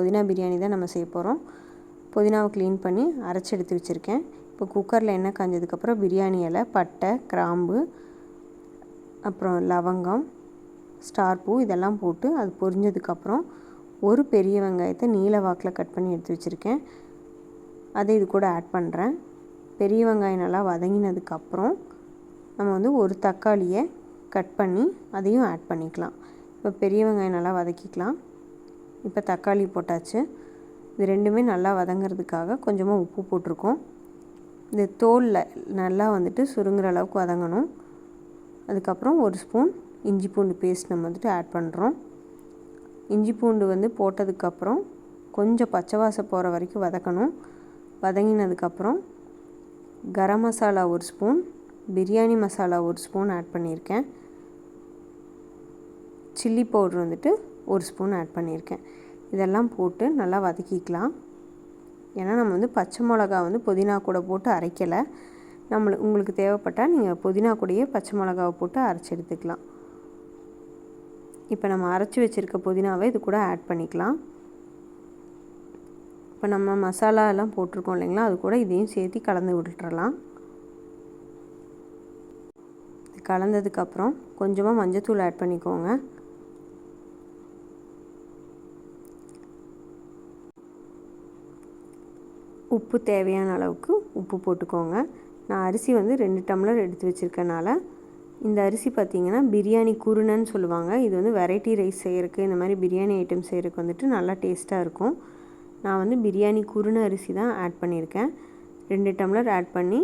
புதினா பிரியாணி தான் நம்ம செய்ய போகிறோம். புதினாவை க்ளீன் பண்ணி அரைச்சி எடுத்து வச்சுருக்கேன். இப்போ குக்கரில் எண்ணெய் காஞ்சதுக்கப்புறம் பிரியாணி இலை, பட்டை, கிராம்பு, அப்புறம் லவங்கம், ஸ்டார் பூ இதெல்லாம் போட்டு அது பொரிஞ்சதுக்கப்புறம் ஒரு பெரிய வெங்காயத்தை நீல வாக்கில் கட் பண்ணி எடுத்து வச்சுருக்கேன். அதை இது கூட ஆட் பண்ணுறேன். பெரிய வெங்காயம் நல்லா வதங்கினதுக்கப்புறம் நம்ம ஒரு தக்காளியை கட் பண்ணி அதையும் ஆட் பண்ணிக்கலாம். இப்போ பெரிய வெங்காயம் நல்லா வதக்கிக்கலாம். இப்போ தக்காளி போட்டாச்சு. இது ரெண்டுமே நல்லா வதங்கிறதுக்காக கொஞ்சமாக உப்பு போட்டிருக்கோம். இந்த தோலில் நல்லா சுருங்குற அளவுக்கு வதங்கணும். அதுக்கப்புறம் ஒரு ஸ்பூன் இஞ்சி பூண்டு பேஸ்ட் நம்ம ஆட் பண்ணுறோம். இஞ்சி பூண்டு போட்டதுக்கப்புறம் கொஞ்சம் பச்சை வாசம் போகிற வரைக்கும் வதக்கணும். வதங்கினதுக்கப்புறம் கரம் மசாலா ஒரு ஸ்பூன், பிரியாணி மசாலா ஒரு ஸ்பூன் ஆட் பண்ணியிருக்கேன். சில்லி பவுட்ரு ஒரு ஸ்பூன் ஆட் பண்ணியிருக்கேன். இதெல்லாம் போட்டு நல்லா வதக்கிக்கலாம். ஏன்னா நம்ம பச்சை மிளகா புதினா கூட போட்டு அரைக்கலை. உங்களுக்கு தேவைப்பட்டால் நீங்கள் புதினா கூடயே பச்சை மிளகாவை போட்டு அரைச்சி எடுத்துக்கலாம். இப்போ நம்ம அரைச்சி வச்சுருக்க புதினாவை இது கூட ஆட் பண்ணிக்கலாம். இப்போ நம்ம மசாலா எல்லாம் போட்டிருக்கோம் இல்லைங்களா, அது கூட இதையும் சேர்த்து கலந்து விட்டுறலாம். கலந்ததுக்கப்புறம் கொஞ்சமாக மஞ்சத்தூள் ஆட் பண்ணிக்கோங்க. உப்பு தேவையான அளவுக்கு உப்பு போட்டுக்கோங்க. நான் அரிசி 2 டம்ளர் எடுத்து வச்சுருக்கனால இந்த அரிசி பார்த்திங்கன்னா பிரியாணி குருணைன்னு சொல்லுவாங்க. இது வெரைட்டி ரைஸ் செய்கிறதுக்கு, இந்த மாதிரி பிரியாணி ஐட்டம் செய்கிறதுக்கு நல்லா டேஸ்ட்டாக இருக்கும். நான் பிரியாணி குருணை அரிசி தான் ஆட் பண்ணியிருக்கேன். 2 டம்ளர் ஆட் பண்ணி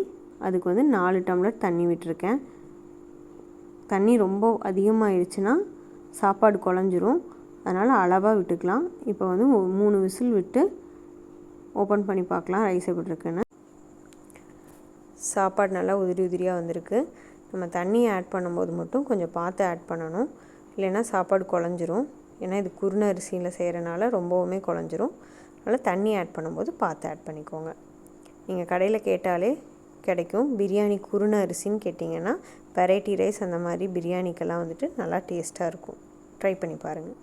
அதுக்கு 4 டம்ளர் தண்ணி விட்டுருக்கேன். தண்ணி ரொம்ப அதிகமாகிடுச்சுன்னா சாப்பாடு குழஞ்சிரும். அதனால் அளவாக விட்டுக்கலாம். இப்போ 3 விசில் விட்டு ஓப்பன் பண்ணி பார்க்கலாம் ரைஸ் எப்படி இருக்குன்னு. சாப்பாடு நல்லா உதிரி உதிரியாக வந்திருக்கு. நம்ம தண்ணியை ஆட் பண்ணும்போது மட்டும் கொஞ்சம் பார்த்து ஆட் பண்ணணும், இல்லைன்னா சாப்பாடு குழஞ்சிரும். ஏன்னா இது குருணை அரிசியில் செய்கிறனால ரொம்பவுமே குழஞ்சிரும். அதனால் தண்ணி ஆட் பண்ணும்போது பார்த்து ஆட் பண்ணிக்கோங்க. நீங்கள் கடையில் கேட்டாலே கிடைக்கும். பிரியாணி குருணை அரிசின்னு கேட்டிங்கன்னா வெரைட்டி ரைஸ் அந்த மாதிரி பிரியாணிக்கெல்லாம் நல்லா டேஸ்ட்டாக இருக்கும். ட்ரை பண்ணி பாருங்கள்.